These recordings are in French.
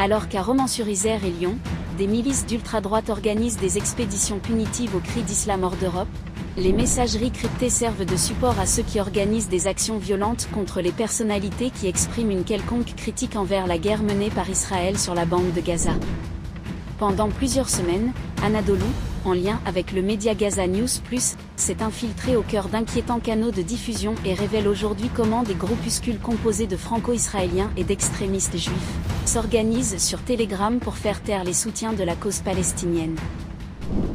Alors qu'à Romans-sur-Isère et Lyon, des milices d'ultra-droite organisent des expéditions punitives au cri d'islam hors d'Europe, les messageries cryptées servent de support à ceux qui organisent des actions violentes contre les personnalités qui expriment une quelconque critique envers la guerre menée par Israël sur la bande de Gaza. Pendant plusieurs semaines, Anadolu, en lien avec le média Gaza News Plus, s'est infiltré au cœur d'inquiétants canaux de diffusion et révèle aujourd'hui comment des groupuscules composés de franco-israéliens et d'extrémistes juifs s'organisent sur Telegram pour faire taire les soutiens de la cause palestinienne.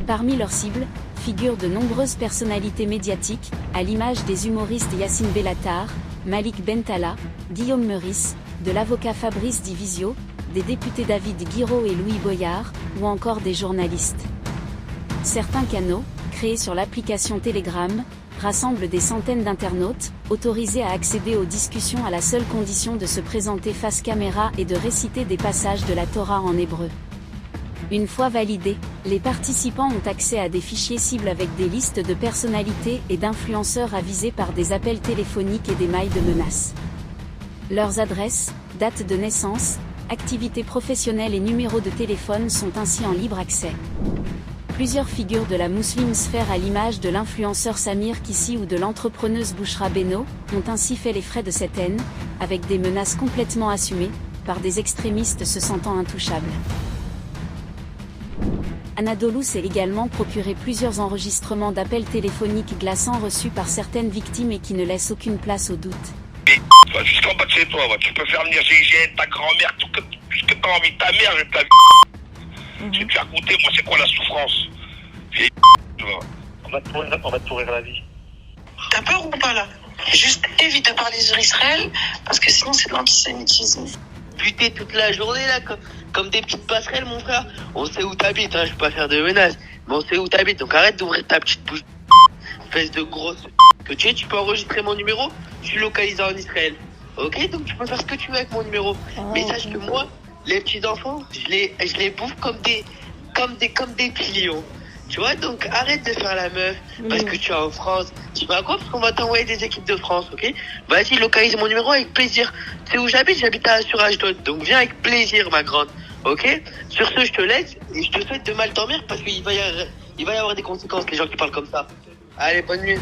Parmi leurs cibles, figurent de nombreuses personnalités médiatiques, à l'image des humoristes Yacine Bellatar, Malik Bentala, Guillaume Meurice, de l'avocat Fabrice Divisio, des députés David Guiraud et Louis Boyard, ou encore des journalistes. Certains canaux, créés sur l'application Telegram, rassemblent des centaines d'internautes, autorisés à accéder aux discussions à la seule condition de se présenter face caméra et de réciter des passages de la Torah en hébreu. Une fois validés, les participants ont accès à des fichiers cibles avec des listes de personnalités et d'influenceurs avisés par des appels téléphoniques et des mails de menaces. Leurs adresses, dates de naissance, activités professionnelles et numéros de téléphone sont ainsi en libre accès. Plusieurs figures de la Muslim sphère à l'image de l'influenceur Samir Kissi ou de l'entrepreneuse Bouchra Beno, ont ainsi fait les frais de cette haine, avec des menaces complètement assumées, par des extrémistes se sentant intouchables. Anadolu s'est également procuré plusieurs enregistrements d'appels téléphoniques glaçants reçus par certaines victimes et qui ne laissent aucune place au doute. Jusqu'en bas de chez toi, tu peux faire venir GIGN, ta grand-mère, tout ce que t'as envie, ta mère, je vais te la je vais te faire goûter, moi, c'est quoi la souffrance. On va te pourrir la vie. T'as peur ou pas là? Juste évite de parler sur Israël, parce que sinon c'est de l'antisémitisme. Buter toute la journée là, comme des petites passerelles, mon frère. On sait où t'habites, hein, je vais pas faire de menaces, mais on sait où t'habites, donc arrête d'ouvrir ta petite bouche. Espèce de grosse que tu peux enregistrer mon numéro, je suis localisé en Israël. Ok, donc tu peux faire ce que tu veux avec mon numéro. Mais sache que moi, les petits enfants, je les bouffe comme des pilions. Tu vois, donc arrête de faire la meuf parce que tu es en France. Tu vas quoi? Parce qu'on va t'envoyer des équipes de France, ok? Vas-y, localise mon numéro avec plaisir. Tu sais où j'habite? J'habite sur Ashdod. Donc viens avec plaisir, ma grande. Ok? Sur ce, je te laisse et je te souhaite de mal dormir parce qu'il va y avoir des conséquences, les gens qui parlent comme ça. Allez, bonne nuit.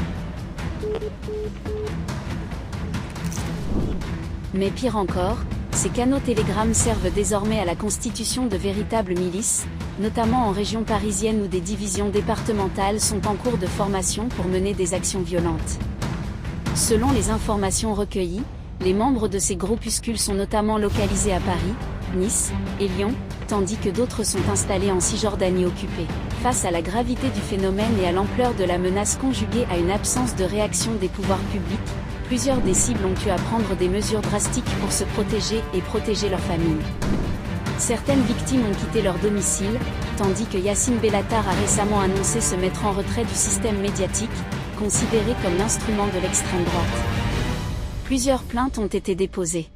Mais pire encore, ces canaux Telegram servent désormais à la constitution de véritables milices, notamment en région parisienne où des divisions départementales sont en cours de formation pour mener des actions violentes. Selon les informations recueillies, les membres de ces groupuscules sont notamment localisés à Paris, Nice et Lyon, tandis que d'autres sont installés en Cisjordanie occupée. Face à la gravité du phénomène et à l'ampleur de la menace conjuguée à une absence de réaction des pouvoirs publics, plusieurs des cibles ont dû à prendre des mesures drastiques pour se protéger et protéger leur famille. Certaines victimes ont quitté leur domicile, tandis que Yacine Bellatar a récemment annoncé se mettre en retrait du système médiatique, considéré comme l'instrument de l'extrême droite. Plusieurs plaintes ont été déposées.